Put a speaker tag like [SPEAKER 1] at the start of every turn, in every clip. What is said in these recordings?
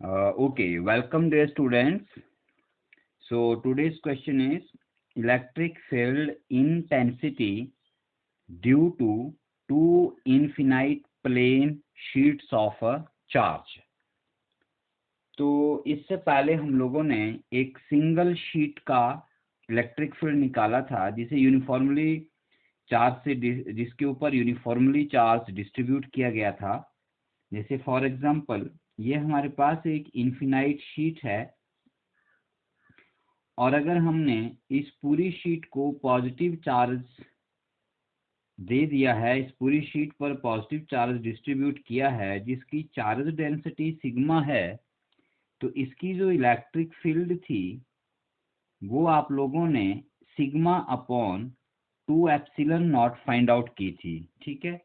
[SPEAKER 1] Okay, welcome dear students. So today's question is electric field intensity due to two infinite plane sheets of a charge. तो इससे पहले हम लोगों ने एक सिंगल शीट का इलेक्ट्रिक फील्ड निकाला था जिसे यूनिफॉर्मली चार्ज से जिसके ऊपर यूनिफॉर्मली चार्ज डिस्ट्रीब्यूट किया गया था। जैसे फॉर एग्जांपल ये हमारे पास एक इनफिनाइट शीट है और अगर हमने इस पूरी शीट को पॉजिटिव चार्ज दे दिया है, इस पूरी शीट पर पॉजिटिव चार्ज डिस्ट्रीब्यूट किया है जिसकी चार्ज डेंसिटी सिग्मा है, तो इसकी जो इलेक्ट्रिक फील्ड थी वो आप लोगों ने sigma upon 2 epsilon not find out की थी। ठीक है,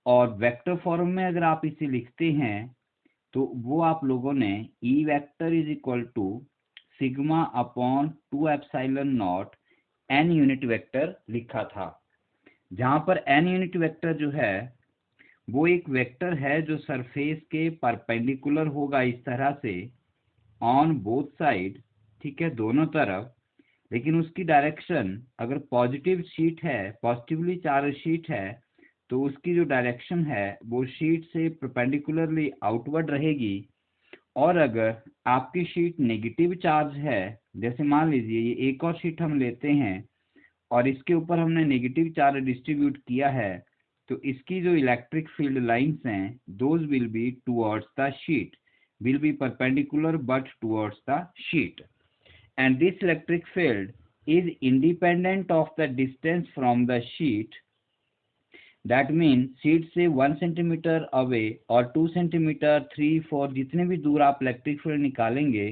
[SPEAKER 1] और वेक्टर फॉर्म में अगर आप इसे लिखते हैं तो वो आप लोगों ने E vector is equal to sigma upon 2 epsilon naught n unit vector लिखा था, जहां पर n यूनिट वेक्टर जो है वो एक वेक्टर है जो सरफेस के परपेंडिकुलर होगा इस तरह से ऑन बोथ साइड। ठीक है, दोनों तरफ, लेकिन उसकी डायरेक्शन अगर पॉजिटिव शीट है, पॉजिटिवली चार्ज शीट है, तो उसकी जो डायरेक्शन है वो शीट से परपेंडिकुलरली आउटवर्ड रहेगी। और अगर आपकी शीट नेगेटिव चार्ज है, जैसे मान लीजिए ये एक और शीट हम लेते हैं और इसके ऊपर हमने नेगेटिव चार्ज डिस्ट्रीब्यूट किया है, तो इसकी जो इलेक्ट्रिक फील्ड लाइंस हैं those will be towards the sheet, will be perpendicular but towards the sheet, and this electric field is independent of the distance from the sheet. That means sheet से 1 centimetre away और 2 centimetre 3 4 जितने भी दूर आप electric field निकालेंगे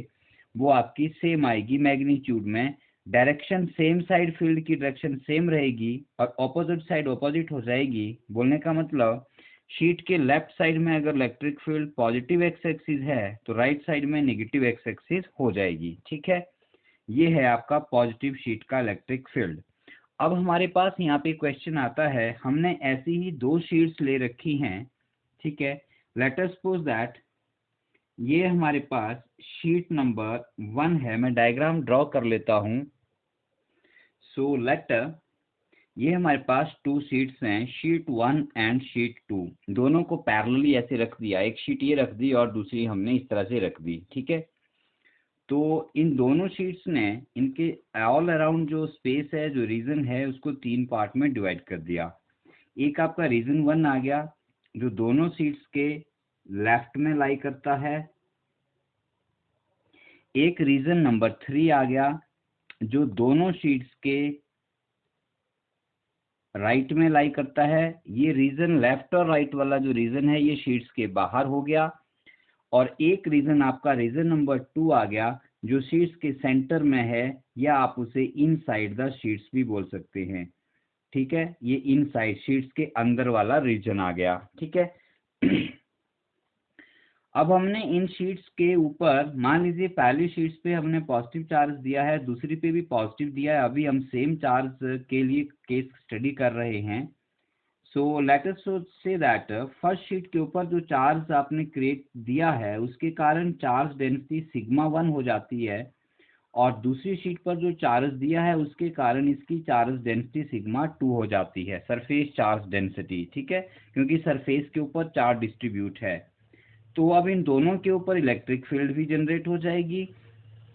[SPEAKER 1] वो आपकी same आएगी मैग्नीट्यूड में। डायरेक्शन सेम साइड, फील्ड की डायरेक्शन सेम रहेगी और ऑपोजिट साइड ऑपोजिट हो जाएगी। बोलने का मतलब शीट के लेफ्ट साइड में अगर electric field positive x axis है तो राइट साइड में नेगेटिव एक्स एक्सिस हो जाएगी। ठीक है, ये है आपका पॉजिटिव शीट का इलेक्ट्रिक फील्ड। अब हमारे पास यहाँ पे क्वेश्चन आता है, हमने ऐसी ही दो शीट्स ले रखी हैं। ठीक है, लेट अस सपोज दैट ये हमारे पास शीट नंबर 1 है। मैं डायग्राम ड्रॉ कर लेता हूँ। सो लेट ये हमारे पास 2 शीट्स हैं, शीट 1 एंड शीट 2। दोनों को पैरेलली ऐसे रख दिया, एक शीट ये रख दी और दूसरी हमने इस तरह से रख दी। ठीक है, तो इन दोनों शीट्स ने इनके ऑल अराउंड जो स्पेस है, जो रीजन है, उसको 3 पार्ट में डिवाइड कर दिया। एक आपका रीजन 1 आ गया जो दोनों शीट्स के लेफ्ट में लाई करता है। एक रीजन नंबर 3 आ गया जो दोनों शीट्स के राइट में लाई करता है। ये रीजन लेफ्ट और राइट वाला जो रीजन है ये शीट्स के बाहर हो गया। और एक रीजन आपका रीजन नंबर 2 आ गया जो शीट्स के सेंटर में है, या आप उसे इनसाइड द शीट्स भी बोल सकते हैं। ठीक है, ये इनसाइड शीट्स के अंदर वाला रीजन आ गया। ठीक है, अब हमने इन शीट्स के ऊपर, मान लीजिए पहली शीट्स पे हमने पॉजिटिव चार्ज दिया है, दूसरी पे भी पॉजिटिव दिया है। अभी हम सेम चार्ज के लिए केस स्टडी कर रहे हैं। So let us say that first sheet के ऊपर जो चार्ज आपने क्रिएट दिया है उसके कारण चार्ज डेंसिटी सिग्मा 1 हो जाती है, और दूसरी शीट पर जो चार्ज दिया है उसके कारण इसकी चार्ज डेंसिटी सिग्मा 2 हो जाती है, सरफेस चार्ज डेंसिटी। ठीक है, क्योंकि सरफेस के ऊपर चार्ज डिस्ट्रीब्यूट है। तो अब इन दोनों के ऊपर इलेक्ट्रिक फील्ड भी जनरेट हो जाएगी,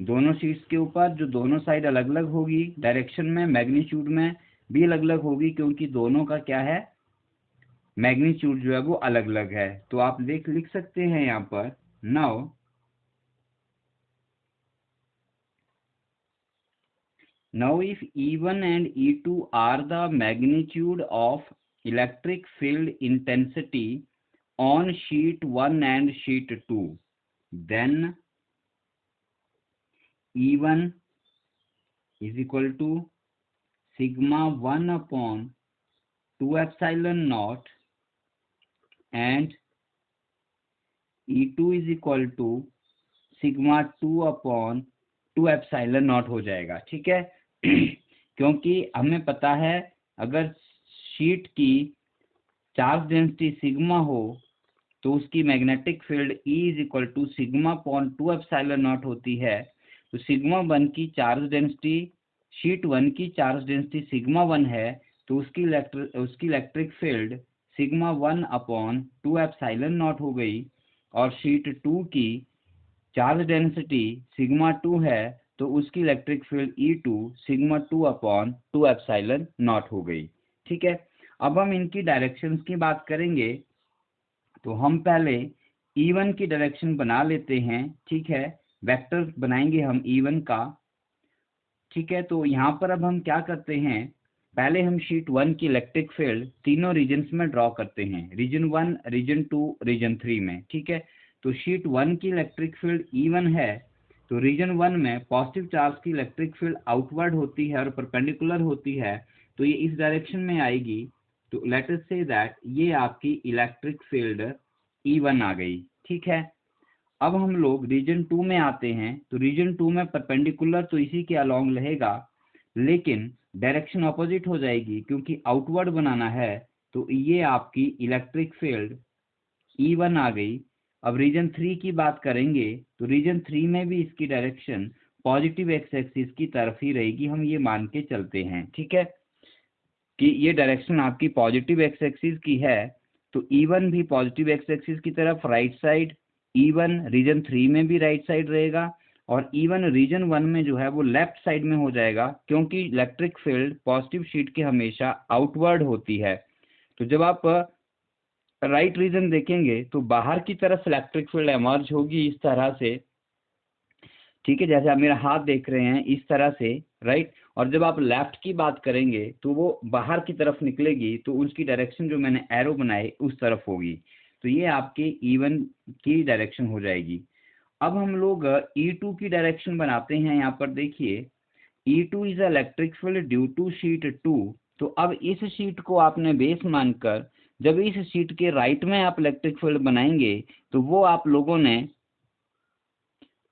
[SPEAKER 1] दोनों शीट्स के ऊपर, जो दोनों साइड अलग अलग होगी, डायरेक्शन में, मैग्नीट्यूड में भी अलग अलग होगी, क्योंकि दोनों का क्या है, मैग्नीट्यूड जो है वो अलग अलग है। तो आप लिख सकते हैं यहाँ पर, now if E1 and E2 are the magnitude of electric field intensity on sheet 1 and sheet 2, then E1 is equal to sigma 1 upon 2 epsilon naught and E2 is equal to sigma 2 upon 2 epsilon not हो जाएगा। ठीक है, क्योंकि हमें पता है अगर sheet की चार्ज डेंसिटी सिग्मा हो तो उसकी magnetic field E is equal to sigma upon 2 epsilon naught होती है। तो सिग्मा 1 की चार्ज डेंसिटी, शीट 1 की चार्ज डेंसिटी सिग्मा 1 है, तो उसकी electric field sigma 1 upon 2 epsilon not हो गई। और शीट 2 की चार्ज डेंसिटी सिग्मा 2 है, तो उसकी electric field E2 sigma 2 upon 2 epsilon not हो गई। ठीक है, अब हम इनकी डायरेक्शंस की बात करेंगे। तो हम पहले E1 की डायरेक्शन बना लेते हैं। ठीक है, वेक्टर बनाएंगे हम E1 का। ठीक है, तो यहाँ पर अब हम क्या करते हैं, पहले हम शीट 1 की इलेक्ट्रिक फील्ड तीनों रीजन्स में ड्रॉ करते हैं, रीजन 1, रीजन 2, रीजन 3 में। ठीक है, तो शीट 1 की इलेक्ट्रिक फील्ड E1 है, तो रीजन 1 में पॉजिटिव चार्ज की इलेक्ट्रिक फील्ड आउटवर्ड होती है और परपेंडिकुलर होती है, तो ये इस डायरेक्शन में आएगी। तो लेट अस से दैट ये आपकी इलेक्ट्रिक फील्ड E1 आ गई। ठीक है, अब हम लोग रीजन 2 में आते हैं। तो रीजन 2 में परपेंडिकुलर तो इसी के अलोंग रहेगा, लेकिन डायरेक्शन ऑपोजिट हो जाएगी क्योंकि आउटवर्ड बनाना है। तो ये आपकी इलेक्ट्रिक फील्ड E1 आ गई। अब रीजन 3 की बात करेंगे, तो रीजन 3 में भी इसकी डायरेक्शन पॉजिटिव एक्स एक्सिस की तरफ ही रहेगी, हम ये मान के चलते हैं। ठीक है, कि ये डायरेक्शन आपकी पॉजिटिव एक्स एक्सिस की है, तो E1 भी पॉजिटिव एक्स एक्सिस की तरफ राइट साइड, E1 रीजन 3 में भी राइट साइड रहेगा, और E1 रीजन 1 में जो है वो लेफ्ट साइड में हो जाएगा, क्योंकि इलेक्ट्रिक फील्ड पॉजिटिव शीट के हमेशा आउटवर्ड होती है। तो जब आप राइट रीजन देखेंगे तो बाहर की तरफ इलेक्ट्रिक फील्ड एमर्ज होगी इस तरह से। ठीक है, जैसे आप मेरा हाथ देख रहे हैं इस तरह से, राइट। और जब आप लेफ्ट की बात करेंगे तो वो बाहर की तरफ निकलेगी, तो उसकी डायरेक्शन जो मैंने एरो बनाए उस तरफ होगी। तो ये आपके E1 की डायरेक्शन हो जाएगी। अब हम लोग E2 की डायरेक्शन बनाते हैं। यहाँ पर देखिए, E2 is electric field due to sheet 2। तो अब इस शीट को आपने बेस मानकर जब इस शीट के राइट में आप इलेक्ट्रिक फील्ड बनाएंगे, तो वो आप लोगों ने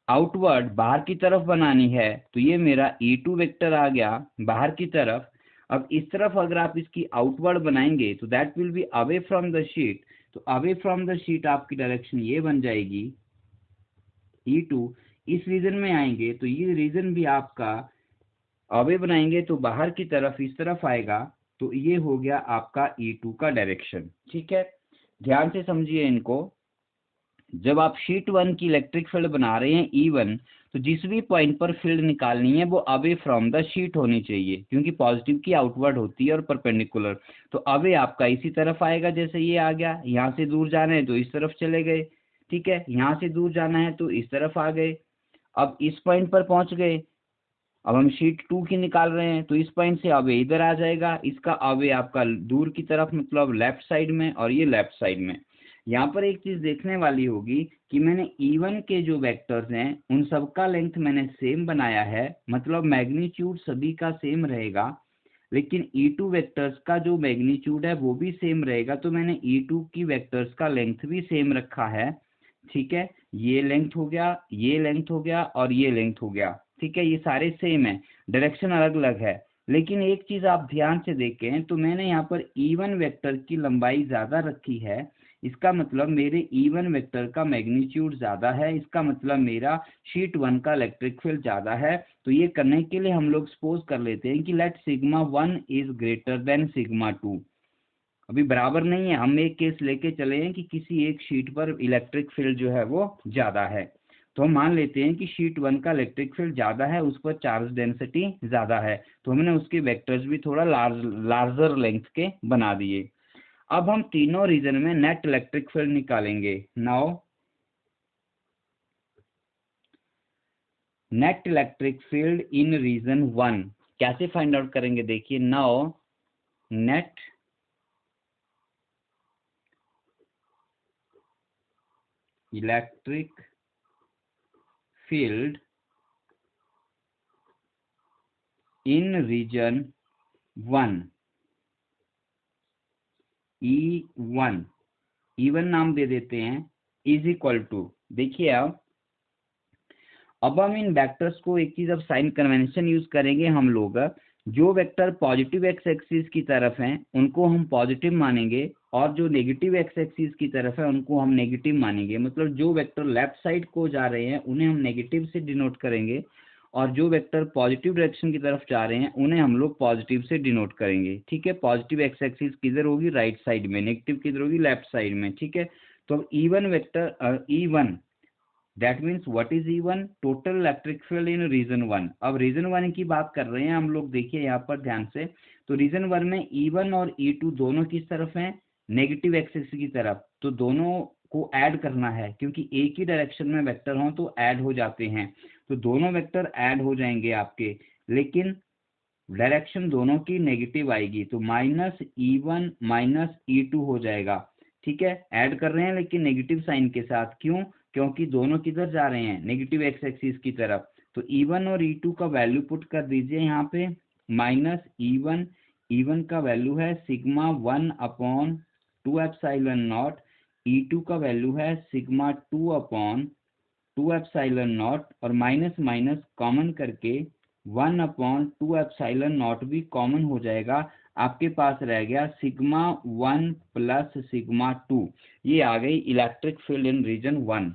[SPEAKER 1] आउटवर्ड बाहर की तरफ बनानी है। तो ये मेरा E2 वेक्टर आ गया बाहर की तरफ। अब इस तरफ अगर आप इसकी आउटवर्ड बनाएंगे तो that will be away from the sheet. तो अवे फ्रॉम द शीट आपकी डायरेक्शन ये बन जाएगी E2। इस रीजन में आएंगे तो ये रीजन भी आपका अवे बनाएंगे तो बाहर की तरफ इस तरफ आएगा। तो ये हो गया आपका E2 का डायरेक्शन। ठीक है, ध्यान से समझिए इनको। जब आप शीट 1 की इलेक्ट्रिक फील्ड बना रहे हैं E1, तो जिस भी पॉइंट पर फील्ड निकालनी है वो अवे फ्रॉम द शीट होनी चाहिए, क्योंकि पॉजिटिव की आउटवर्ड होती है और परपेंडिकुलर। तो अवे आपका इसी तरफ आएगा, जैसे ये आ गया। यहाँ से दूर जाना है तो इस तरफ चले गए। ठीक है, यहाँ से दूर जाना है तो इस तरफ आ गए। अब इस पॉइंट पर पहुंच गए। अब हम शीट 2 की निकाल रहे हैं, तो इस पॉइंट से अवे इधर आ जाएगा। इसका अवे आपका दूर की तरफ, मतलब लेफ्ट साइड में, और ये लेफ्ट साइड में। यहाँ पर एक चीज देखने वाली होगी कि मैंने E1 के जो वेक्टर्स हैं उन सबका लेंथ मैंने सेम बनाया है, मतलब मैग्नीट्यूड सभी का सेम रहेगा, लेकिन E2 वेक्टर्स का जो मैग्नीट्यूड है वो भी सेम रहेगा। तो मैंने E2 की वेक्टर्स का लेंथ भी सेम रखा है। ठीक है, ये लेंथ हो गया, ये लेंथ हो गया, और ये लेंथ हो गया। ठीक है, ये सारे सेम है, डायरेक्शन अलग अलग है। लेकिन एक चीज आप ध्यान से देखें तो मैंने यहाँ पर E1 वेक्टर की लंबाई ज्यादा रखी है। इसका मतलब मेरे E1 वेक्टर का मैग्नीट्यूड ज्यादा है, इसका मतलब मेरा शीट 1 का इलेक्ट्रिक फील्ड ज्यादा है। तो ये करने के लिए हम लोग सपोज कर लेते हैं कि let sigma 1 is greater than sigma 2। अभी बराबर नहीं है, हम एक केस लेके चले हैं कि किसी एक शीट पर इलेक्ट्रिक फील्ड जो है वो ज्यादा है। तो हम मान लेते हैं कि शीट 1 का इलेक्ट्रिक फील्ड ज्यादा है, उस पर चार्ज डेंसिटी ज्यादा है, तो हमने उसके वेक्टर्स भी थोड़ा लार्जर लेंथ के बना दिए। अब हम तीनों रीजन में नेट इलेक्ट्रिक फील्ड निकालेंगे। Now net electric field in region 1 कैसे फाइंड आउट करेंगे, देखिए। Now net electric field in region 1, E1, E1 नाम दे देते हैं, इज इक्वल टू, देखिए अब हम इन वेक्टर्स को एक चीज अब साइन कन्वेंशन यूज करेंगे हम लोग। जो वेक्टर पॉजिटिव एक्स एक्सिस की तरफ हैं उनको हम पॉजिटिव मानेंगे, और जो नेगेटिव एक्स एक्सिस की तरफ है उनको हम नेगेटिव मानेंगे। मतलब जो वेक्टर लेफ्ट साइड को जा रहे हैं उन्हें हम नेगेटिव से डिनोट करेंगे, और जो वेक्टर पॉजिटिव डायरेक्शन की तरफ जा रहे हैं उन्हें हम लोग पॉजिटिव से डिनोट करेंगे। ठीक है, पॉजिटिव एक्स एक्सिस किधर होगी, राइट साइड में, नेगेटिव किधर होगी, लेफ्ट साइड में। ठीक है, तो अब E1 vector E1, that means what is E1, total electric field in region 1। अब रीजन 1 की बात कर रहे हैं हम लोग, देखिए यहाँ पर ध्यान से। तो रीजन 1 में E1 और E2 दोनों किस तरफ हैं, नेगेटिव एक्सिस की तरफ। तो दोनों को ऐड करना है, क्योंकि एक ही डायरेक्शन में वेक्टर हों तो ऐड हो जाते हैं। तो दोनों वेक्टर ऐड हो जाएंगे आपके, लेकिन डायरेक्शन दोनों की नेगेटिव आएगी, तो -E1 -E2 हो जाएगा। ठीक है, ऐड कर रहे हैं लेकिन नेगेटिव साइन के साथ, क्यों, क्योंकि दोनों किधर जा रहे हैं, नेगेटिव एक्स एक्सिस की तरफ। तो E1 और E2 का वैल्यू पुट कर दीजिए यहाँ पे। -E1 का वैल्यू है सिग्मा 1/2 ε0, E2 का वैल्यू है सिग्मा 2/2 ε0, और माइनस माइनस कॉमन करके 1/2 ε0 भी कॉमन हो जाएगा। आपके पास रह गया सिग्मा 1 प्लस सिग्मा 2। ये आ गई इलेक्ट्रिक फील्ड इन रीजन 1।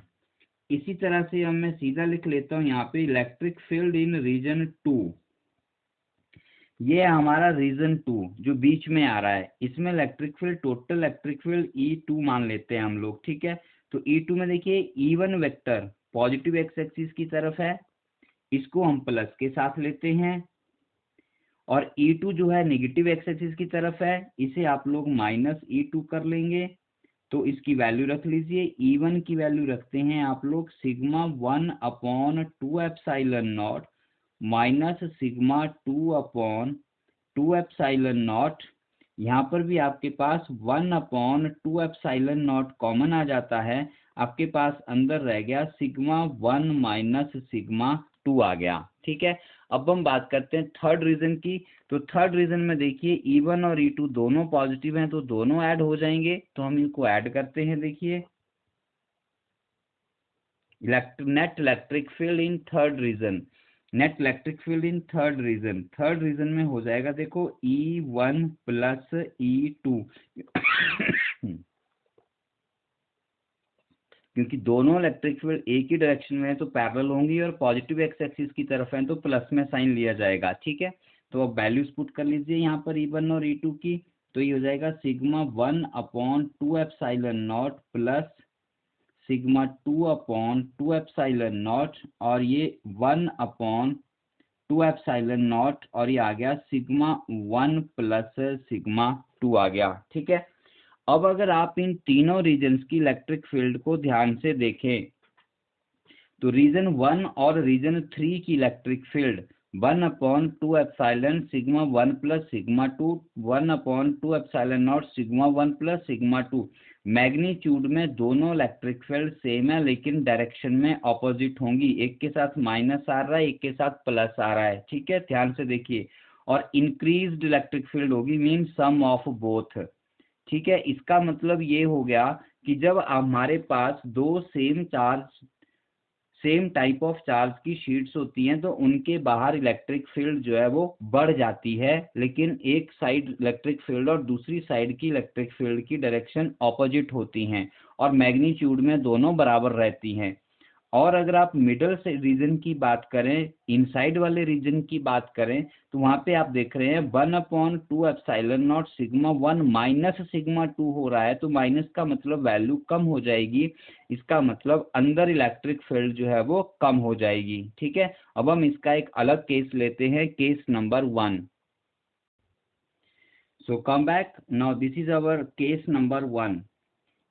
[SPEAKER 1] इसी तरह से अब मैं सीधा लिख लेता हूँ यहाँ पे इलेक्ट्रिक फील्ड इन रीजन 2। ये हमारा रीजन 2 जो बीच में आ रहा है, इसमें electric field, total electric field E2 मान लेते हैं हम लोग। ठीक है, तो E2 में देखिए E1 vector positive x axis की तरफ है, इसको हम प्लस के साथ लेते हैं, और E2 जो है नेगेटिव एक्स एक्सिस की तरफ है, इसे आप लोग -E2 कर लेंगे। तो इसकी वैल्यू रख लीजिए, E1 की वैल्यू रखते हैं आप लोग सिग्मा 1/2 ε0 माइनस सिग्मा 2/2 ε0। यहाँ पर भी आपके पास 1/2 ε0 कॉमन आ जाता है, आपके पास अंदर रह गया सिग्मा 1 माइनस सिग्मा 2 आ गया। ठीक है, अब हम बात करते हैं थर्ड रीजन की। तो थर्ड रीजन में देखिए E1 और E2 दोनों पॉजिटिव हैं, तो दोनों ऐड हो जाएंगे, तो हम इनको ऐड करते हैं। देखिए net electric field in third region, net electric field in third region में हो जाएगा, देखो E1 प्लस E2 क्योंकि दोनों इलेक्ट्रिक फील्ड एक ही डायरेक्शन में है तो पैरेलल होंगी, और पॉजिटिव एक्स एक्सिस की तरफ है तो प्लस में साइन लिया जाएगा। ठीक है, तो अब वैल्यूज पुट कर लीजिए यहाँ पर E1 और E2 की। तो ये हो जाएगा सिग्मा 1/2 ε0 प्लस सिग्मा 2/2 ε0, और ये 1/2 ε0, और ये आ गया सिग्मा 1 प्लस सिग्मा 2 आ गया। ठीक है, अब अगर आप इन तीनों रीजन्स की इलेक्ट्रिक फील्ड को ध्यान से देखें, तो रीजन 1 और रीजन 3 की electric field 1/2 epsilon sigma 1 plus sigma 2, 1/2 epsilon sigma 1 plus sigma 2। Magnitude में दोनों इलेक्ट्रिक फील्ड सेम है, लेकिन डायरेक्शन में ऑपोजिट होंगी, एक के साथ माइनस आ रहा है, एक के साथ प्लस आ रहा है। ठीक है, ध्यान से देखिए, और इंक्रीज्ड इलेक्ट्रिक फील्ड होगी मीन सम ऑफ बोथ। ठीक है, इसका मतलब ये हो गया कि जब हमारे पास दो सेम टाइप ऑफ चार्ज की शीट्स होती हैं तो उनके बाहर इलेक्ट्रिक फील्ड जो है वो बढ़ जाती है, लेकिन एक साइड इलेक्ट्रिक फील्ड और दूसरी साइड की इलेक्ट्रिक फील्ड की डायरेक्शन ऑपोजिट होती हैं, और मैग्नीट्यूड में दोनों बराबर रहती हैं। और अगर आप मिडल से रीजन की बात करें, इनसाइड वाले रीजन की बात करें, तो वहां पे आप देख रहे हैं 1/2 एप्सिलॉन सिग्मा 1 माइनस सिग्मा 2 हो रहा है, तो माइनस का मतलब वैल्यू कम हो जाएगी, इसका मतलब अंदर इलेक्ट्रिक फील्ड जो है वो कम हो जाएगी। ठीक है, अब हम इसका एक अलग केस लेते हैं, case number 1। So come back, now this is our case number 1।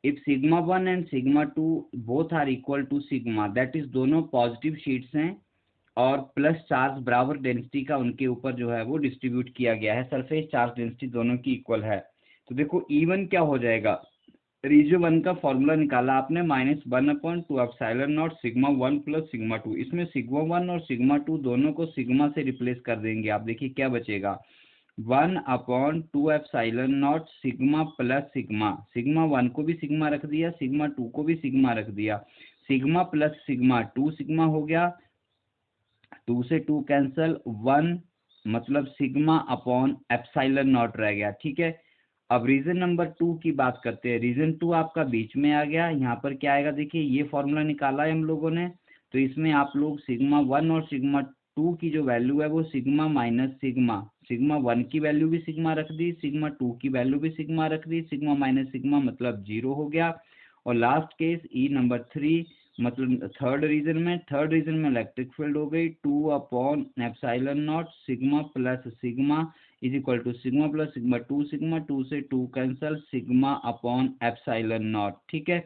[SPEAKER 1] if sigma 1 and sigma 2 both are equal to sigma, that is दोनों पॉजिटिव शीट्स हैं, और प्लस चार्ज बराबर डेंसिटी का उनके ऊपर जो है वो डिस्ट्रीब्यूट किया गया है, सरफेस चार्ज डेंसिटी दोनों की इक्वल है। तो देखो E1 क्या हो जाएगा, रीजन 1 का फॉर्मूला निकाला आपने, -1/2 एप्सिलॉन सिग्मा 1 प्लस सिग्मा 2। इसमें सिग्मा 1 और सिग्मा 2 दोनों को सिग्मा से रिप्लेस कर देंगे। आप देखिए क्या बचेगा, 1/2 epsilon sigma plus sigma, sigma 1 को भी सिग्मा रख दिया, सिग्मा 2 को भी सिग्मा रख दिया, सिग्मा प्लस सिग्मा 2 सिग्मा हो गया, 2 से 2 कैंसल, 1 मतलब सिग्मा अपॉन एप्सिलॉन नॉट रह गया। ठीक है, अब रीजन नंबर 2 की बात करते हैं। रीजन 2 आपका बीच में आ गया। यहाँ पर क्या आएगा, देखिए ये फॉर्मूला निकाला है हम लोगों ने, तो इसमें आप लोग सिग्मा 1 और सिग्मा 2 की जो वैल्यू है वो सिग्मा माइनस सिग्मा, सिग्मा 1 की वैल्यू भी सिग्मा रख दी, सिग्मा 2 की वैल्यू भी सिग्मा रख दी, सिग्मा माइनस सिग्मा मतलब 0 हो गया। और लास्ट केस ई नंबर 3 मतलब थर्ड रीजन में इलेक्ट्रिक फील्ड हो गई 2 upon epsilon naught sigma plus sigma is equal to sigma plus sigma 2 से 2 cancel sigma upon epsilon naught. ठीक है,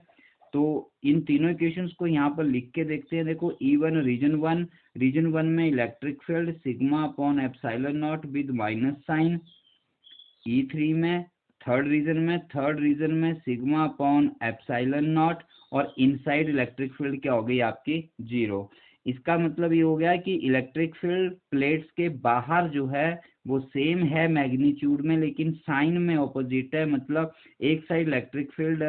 [SPEAKER 1] तो इन तीनों इक्वेशंस को यहाँ पर लिख के देखते हैं। देखो E1 रीजन वन में electric field sigma upon epsilon naught with minus sign. E3 में थर्ड रीजन में सिग्मा अपॉन एप्सिलॉन नॉट और इनसाइड इलेक्ट्रिक फील्ड क्या हो गई आपकी 0। इसका मतलब ये हो गया कि इलेक्ट्रिक फील्ड प्लेट्स के बाहर जो है वो सेम है मैग्नीट्यूड में, लेकिन साइन में ऑपोजिट है। मतलब एक साइड इलेक्ट्रिक फील्ड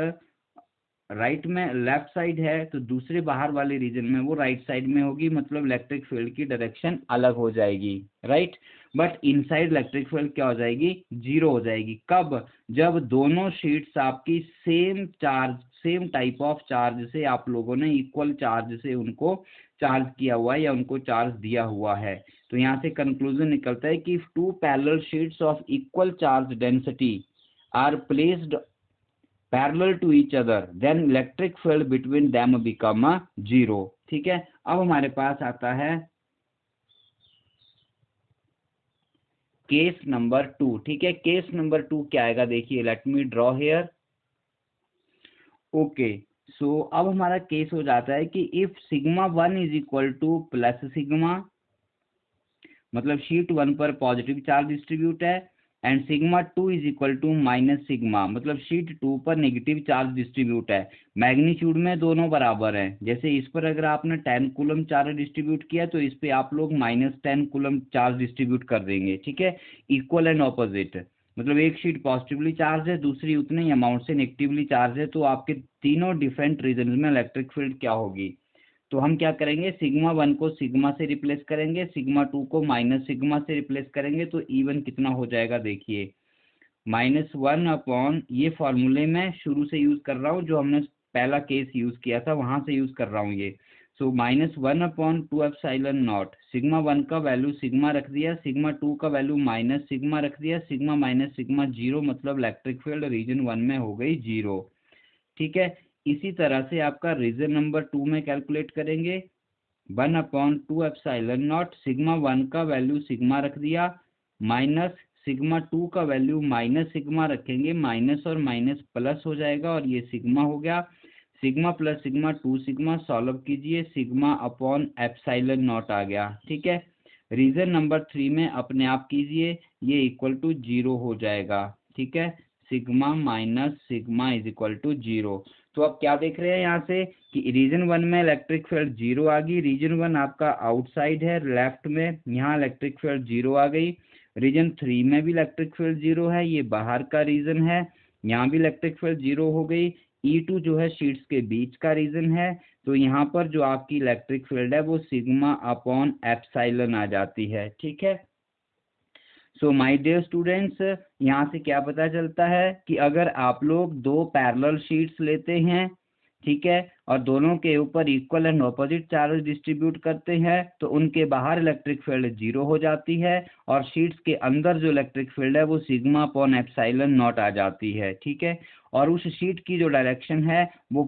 [SPEAKER 1] राइट में लेफ्ट साइड है तो दूसरे बाहर वाले रीजन में वो राइट साइड में होगी, मतलब इलेक्ट्रिक फील्ड की डायरेक्शन अलग हो जाएगी, right. But inside electric field क्या हो जाएगी, 0 हो जाएगी। कब, जब दोनों शीट्स आपकी सेम टाइप ऑफ चार्ज से आप लोगों ने इक्वल चार्ज से उनको चार्ज किया हुआ है या उनको चार्ज दिया हुआ है। तो यहाँ से कंक्लूजन निकलता है कि two parallel sheets of equal charge density are placed parallel to each other then electric field between them become 0। ठीक है, अब हमारे पास आता है केस नंबर 2। ठीक है, केस नंबर 2 क्या आएगा, देखिए let me draw here. Okay, so अब हमारा केस हो जाता है कि if sigma 1 is equal to plus sigma, मतलब शीट 1 पर पॉजिटिव चार्ज डिस्ट्रीब्यूट है, and sigma 2 is equal to minus sigma, मतलब शीट 2 पर नेगेटिव चार्ज डिस्ट्रीब्यूट है। मैग्नीट्यूड में दोनों बराबर हैं। जैसे इस पर अगर आपने 10 कूलम चार्ज डिस्ट्रीब्यूट किया तो इस पे आप लोग -10 कूलम चार्ज डिस्ट्रीब्यूट कर देंगे। ठीक है, इक्वल एंड ऑपोजिट, मतलब एक शीट पॉजिटिवली चार्ज है, दूसरी उतने ही अमाउंट से नेगेटिवली चार्ज है, तो आपके तीनों डिफरेंट रीजन में इलेक्ट्रिक फील्ड क्या होगी। तो हम क्या करेंगे, सिग्मा 1 को सिग्मा से रिप्लेस करेंगे, सिग्मा 2 को माइनस सिग्मा से रिप्लेस करेंगे, तो E1 कितना हो जाएगा, देखिए -1 अपॉन, ये फॉर्मूले में शुरू से यूज कर रहा हूँ, जो हमने पहला केस यूज किया था वहां से यूज कर रहा हूँ ये। सो -1 अपॉन 2 एप्सिलॉन नॉट, सिग्मा 1 का वैल्यू सिग्मा रख दिया, सिग्मा 2 का वैल्यू माइनस सिग्मा रख दिया, सिग्मा माइनस सिग्मा 0, मतलब इलेक्ट्रिक फील्ड रीजन 1 में हो गई 0। ठीक है, इसी तरह से आपका रीजन नंबर 2 में कैलकुलेट करेंगे 1 अपॉन 2 एप्सिलॉन नॉट, सिग्मा 1 का वैल्यू सिग्मा रख दिया, माइनस सिग्मा 2 का वैल्यू माइनस सिग्मा रखेंगे, माइनस और माइनस प्लस हो जाएगा और ये सिग्मा हो गया, sigma plus sigma 2 sigma, solve कीजिए, सिग्मा अपॉन एप्सिलॉन नॉट आ गया। ठीक है, रीजन नंबर 3 में अपने आप कीजिए, ये इक्वल टू 0 हो जाएगा। ठीक है, sigma minus sigma is equal to 0। तो अब क्या देख रहे हैं यहाँ से कि रीजन 1 में इलेक्ट्रिक फील्ड 0 आ गई, रीजन 1 आपका आउटसाइड है लेफ्ट में, यहाँ इलेक्ट्रिक फील्ड 0 आ गई। रीजन 3 में भी इलेक्ट्रिक फील्ड 0 है, ये बाहर का रीजन है, यहाँ भी इलेक्ट्रिक फील्ड 0 हो गई। E2 जो है शीट्स के बीच का रीजन है, तो यहाँ पर जो आपकी इलेक्ट्रिक फील्ड है वो सिग्मा अपॉन एप्सिलॉन आ जाती है। ठीक है, सो माय डियर स्टूडेंट्स, यहाँ से क्या पता चलता है कि अगर आप लोग दो पैरेलल शीट्स लेते हैं, ठीक है, और दोनों के ऊपर equal and opposite charge distribute करते हैं, तो उनके बाहर इलेक्ट्रिक फील्ड 0 हो जाती है और शीट्स के अंदर जो इलेक्ट्रिक फील्ड है वो सिग्मा अपॉन एप्सिलॉन नॉट आ जाती है। ठीक है, और उस शीट की जो डायरेक्शन है वो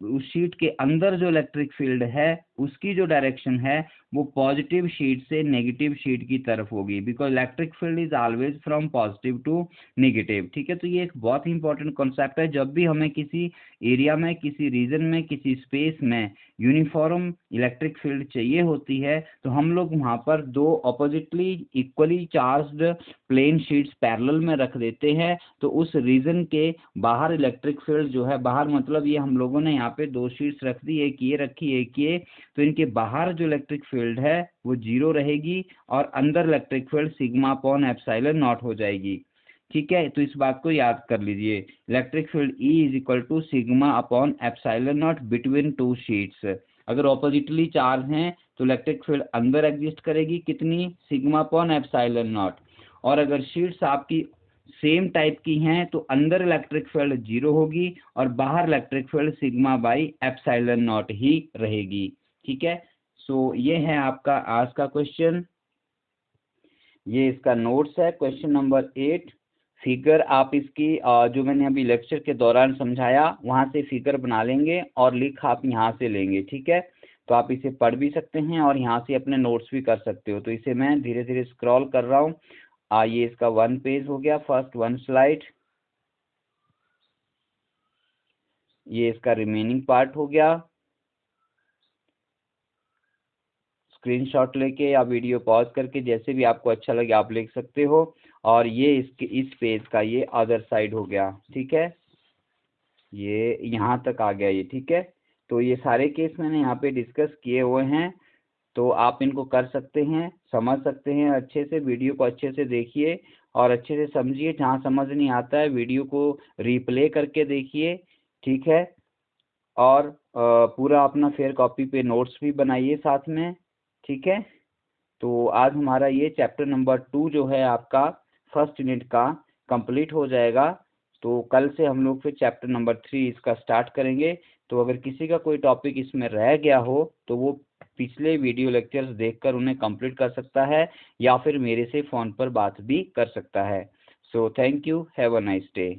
[SPEAKER 1] उस शीट के अंदर जो इलेक्ट्रिक फील्ड है उसकी जो डायरेक्शन है वो पॉजिटिव शीट से नेगेटिव शीट की तरफ होगी, because electric field is always from positive to negative. ठीक है, तो ये एक बहुत ही इंपॉर्टेंट कॉन्सेप्ट है। जब भी हमें किसी एरिया में, किसी रीजन में, किसी स्पेस में यूनिफॉर्म इलेक्ट्रिक फील्ड चाहिए होती है, तो हम लोग वहां पर दो oppositely equally charged plane sheets parallel में रख देते हैं, तो उस रीजन के बाहर इलेक्ट्रिक फील्ड जो है, बाहर मतलब ये हम लोगों ने यहाँ पे दो शीट्स रख दी, एक ये रखी एक ये, तो इनके बाहर जो इलेक्ट्रिक फील्ड है वो 0 रहेगी और अंदर electric field sigma upon epsilon not हो जाएगी। ठीक है, तो इस बात को याद कर लीजिए, electric field E is equal to sigma upon epsilon naught between two sheets. अगर ऑपोजिटली चार्ज हैं तो इलेक्ट्रिक फील्ड अंदर एग्जिस्ट करेगी कितनी, सिग्मा अपॉन एप्सिलॉन नॉट। और अगर शीट्स आपकी सेम टाइप की हैं तो अंदर इलेक्ट्रिक फील्ड 0 होगी और बाहर electric field sigma by epsilon not ही रहेगी। ठीक है, सो ये है आपका आज का क्वेश्चन, ये इसका नोट्स है क्वेश्चन नंबर 8। फिगर आप इसकी जो मैंने अभी लेक्चर के दौरान समझाया वहां से फिगर बना लेंगे और लिख आप यहाँ से लेंगे। ठीक है, तो आप इसे पढ़ भी सकते हैं और यहाँ से अपने नोट्स भी कर सकते हो। तो इसे मैं धीरे धीरे स्क्रॉल कर रहा हूँ। ये इसका 1 पेज हो गया, फर्स्ट 1 स्लाइड, ये इसका रिमेनिंग पार्ट हो गया। स्क्रीनशॉट लेके या वीडियो पॉज करके जैसे भी आपको अच्छा लगे आप लिख सकते हो। और ये इसके इस पेज का ये अदर साइड हो गया। ठीक है, ये यहाँ तक आ गया ये। ठीक है, तो ये सारे केस मैंने यहाँ पे डिस्कस किए हुए हैं, तो आप इनको कर सकते हैं, समझ सकते हैं अच्छे से। वीडियो को अच्छे से देखिए और अच्छे से समझिए, जहाँ समझ नहीं आता है वीडियो को रिप्ले करके देखिए। ठीक है, और पूरा अपना फेयर कॉपी पे नोट्स भी बनाइए साथ में। ठीक है, तो आज हमारा ये चैप्टर नंबर 2 जो है आपका फर्स्ट यूनिट का कंप्लीट हो जाएगा। तो कल से हम लोग फिर चैप्टर नंबर 3 इसका स्टार्ट करेंगे। तो अगर किसी का कोई टॉपिक इसमें रह गया हो तो वो पिछले वीडियो लेक्चर्स देखकर उन्हें कंप्लीट कर सकता है या फिर मेरे से फ़ोन पर बात भी कर सकता है। So thank you, have a nice day.